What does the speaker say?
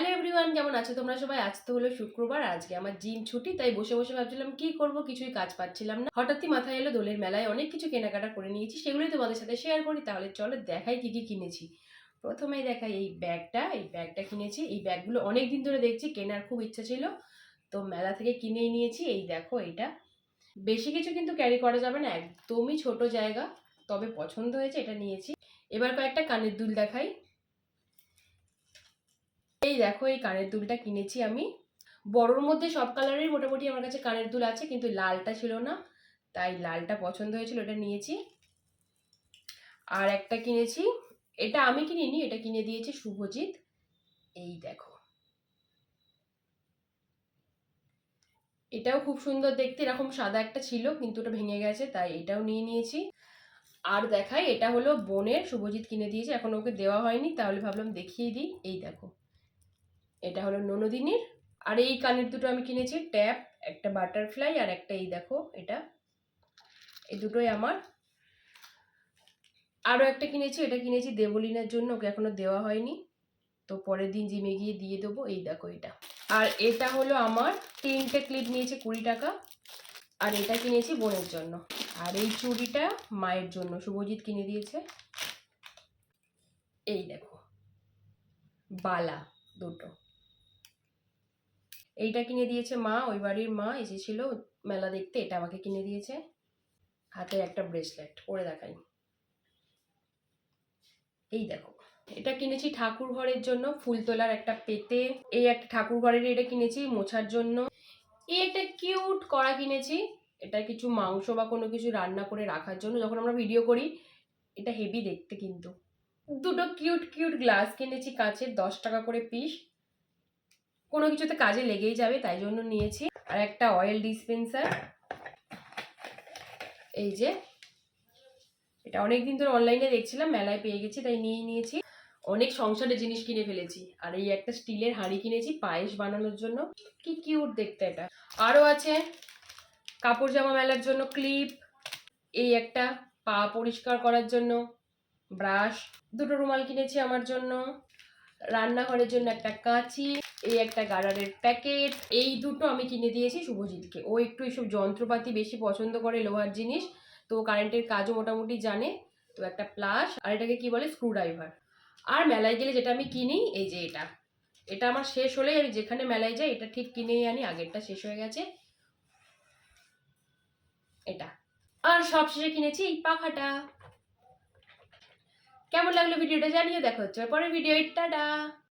Hello everyone, কেমন আছো তোমরা সবাই? আজ তো হলো শুক্রবার, আজকে আমার জিম ছুটি, তাই বসে বসে ভাবছিলাম কি করব, কিছুই কাজ পাচ্ছিলাম না। হঠাৎই মাথায় এলো দোলের মেলায় অনেক কিছু কেনাকাটা করে নিয়েছি, সেগুলোই তোমাদের সাথে শেয়ার করি। তাহলে চলো দেখাই কি কি কিনেছি। প্রথমেই দেখাই এই ব্যাগটা কিনেছি। এই ব্যাগগুলো অনেক দিন ধরে দেখছি, কেনার খুব ইচ্ছা ছিল, তো মেলা থেকে কিনেই নিয়েছি। এই দেখো, এটা বেশি কিছু কিন্তু ক্যারি করা যাবে না, একদমই ছোট জায়গা, তবে পছন্দ হয়েছে, এটা নিয়েছি। এবার কয়েকটা কানের দুল দেখাই। এই দেখো, এই কানের দুলটা কিনেছি আমি। বড়োর মধ্যে সব কালারের মোটামুটি আমার কাছে কানের দুল আছে, কিন্তু লালটা ছিল না, তাই লালটা পছন্দ হয়েছিল, এটা নিয়েছি। আর একটা কিনেছি, এটা আমি কিনিনি, এটা কিনে দিয়েছে শুভজিৎ। এই দেখো, এটাও খুব সুন্দর দেখতে, এরকম সাদা একটা ছিল কিন্তু ওটা ভেঙে গেছে, তাই এটাও নিয়ে নিয়েছি। আর দেখাই, এটা হলো বোনের, শুভজিৎ কিনে দিয়েছে, এখন ওকে দেওয়া হয়নি, তাহলে ভাবলাম দেখিয়ে দিই। এই দেখো, এটা হলো ননদিনীর। আর এই কানের দুটো আমি কিনেছি, ট্যাপ, একটা বাটারফ্লাই আর একটা, এই দেখো এটা, এই দুটোই আমার। আরও একটা কিনেছি, এটা কিনেছি দেবলীনার জন্য, ওকে এখনো দেওয়া হয়নি, তো পরের দিন জিমে গিয়ে দিয়ে দেবো। এই দেখো এটা। আর এটা হলো আমার, 3টে ক্লিপ নিয়েছে 20 টাকা। আর এটা কিনেছি বোনের জন্য। আর এই চুড়িটা মায়ের জন্য, শুভজিৎ কিনে দিয়েছে। এই দেখো, বালা দুটো, এইটা কিনে দিয়েছে মা, ওই বাড়ির মা এসেছিল মেলা দেখতে, এটা আমাকে কিনে দিয়েছে। হাতের একটা ব্রেসলেট, পরে দেখাই। এই দেখো, এটা কিনেছি ঠাকুর ঘরের জন্য, ফুল তোলার একটা পেতে। এই একটা ঠাকুর ঘরের, এটা কিনেছি মোছার জন্য। এই একটা কিউট কড়া কিনেছি, এটা কিছু মাংস বা কোনো কিছু রান্না করে রাখার জন্য, যখন আমরা ভিডিও করি। এটা হেভি দেখতে কিন্তু। দুটো কিউট কিউট গ্লাস কিনেছি কাঁচের, 10 টাকা করে পিস, কোনো কিছুতে কাজে লেগেই যাবে, তাই জন্য নিয়েছি। আর একটা অয়েল ডিসপেন্সার, এই যে, এটা অনেকদিন ধরে অনলাইনে দেখছিলাম, মেলায় পেয়ে গেছি, তাই নিয়ে নিয়েছি। অনেক সংসারের জিনিস কিনে ফেলেছি। আর এই একটা স্টিলের হাঁড়ি কিনেছি পায়েস বানানোর জন্য, কি কিউট দেখতে এটা। আরও আছে কাপড় জামা মেলার জন্য ক্লিপ, এই একটা পা পরিষ্কার করার জন্য ব্রাশ, দুটো রুমাল কিনেছি আমার জন্য, রান্নাঘরের জন্য একটা কাঁচি, এই একটা গার্ডারের প্যাকেট। এই দুটো আমি কিনে দিয়েছি শুভজিৎকে, ও একটু এইসব যন্ত্রপাতি বেশি পছন্দ করে, লোহার জিনিস, তো কারেন্টের কাজও মোটামুটি জানে। তো একটা প্লাস, আর এটাকে কি বলে, স্ক্রুড্রাইভার। আর মেলায় গেলে যেটা আমি কিনি, এই যে এটা, এটা আমার শেষ হলেই আমি যেখানে মেলায় যাই এটা ঠিক কিনেই আনি, আগেরটা শেষ হয়ে গেছে এটা। আর সবশেষে কিনেছি এই পাখাটা। কেমন লাগলো ভিডিওটা জানিয়ে, দেখা হচ্ছে পরের ভিডিও। টাটা।